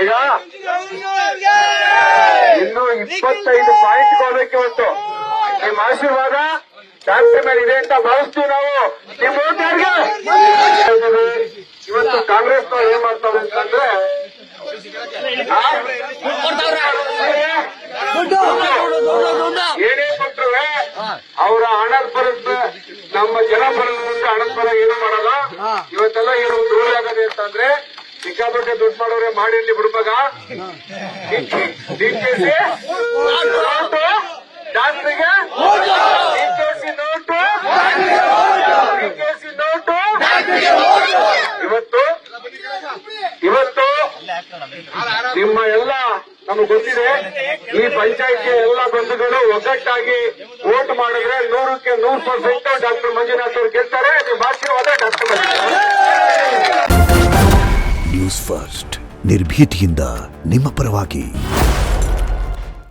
ಈಗ ಇನ್ನು 25 ಪಾಯಿಂಟ್ ಹೋಗ್ಬೇಕು ಇವತ್ತು. ನಿಮ್ಮ ಆಶೀರ್ವಾದ ಡಾಕ್ಟರ್ ಮೇಲೆ ಇದೆ ಅಂತ ಭಾವಿಸ್ತೀವಿ ನಾವು. ನಿಮ್ಮ ಓಟ್ ಯಾರಿಗೆ? ಇವತ್ತು ಕಾಂಗ್ರೆಸ್ನವ್ರು ಏನ್ ಮಾಡ್ತಾರೆ ಅಂತಂದ್ರೆ ಏನೇ ಕೊಟ್ಟರು ಅವರ ಹಣದ ಬರುತ್ತೆ, ನಮ್ಮ ಜನ ಬರೋದ್ರಿಂದ ಹಣದ ಬರ ಏನು ಮಾಡಲ್ಲ. ಇವತ್ತೆಲ್ಲ ಏನು ಒಂದು ರೂಲ್ ಆಗದೆ ಅಂತಂದ್ರೆ ಸಿಕ್ಕಾಪಟ್ಟೆ ದುಡ್ಡು ಮಾಡೋರೆ ಮಾಡಿ ಬಿಡ್ಬಾಗ ಡಿಕೆಸಿ ನೋಟು ಡಾಕ್ಟ್ರಿಗೆ ಡಿಕೆಸಿ ನೋಟು ಡಿಕೆಸಿ ನೋಟು ಇವತ್ತು ನಿಮ್ಮ ಎಲ್ಲ ನಮಗೆ ಗೊತ್ತಿದೆ. ಈ ಪಂಚಾಯತ್ಗೆ ಎಲ್ಲ ಬಂಧುಗಳು ಒಗ್ಗಟ್ಟಾಗಿ ವೋಟ್ ಮಾಡಿದ್ರೆ 100ಕ್ಕೆ 100% ಡಾಕ್ಟರ್ ಮಂಜುನಾಥ್ ಅವರು ಗೆಲ್ತಾರೆ. ನೀವು ಆಶೀರ್ವಾದ ಡಾಕ್ಟರ್ ಮಂಜುನಾಥ್. ನ್ಯೂಸ್ ಫಸ್ಟ್ ನಿರ್ಭೀತಿಯಿಂದ ನಿಮ್ಮ ಪರವಾಗಿ.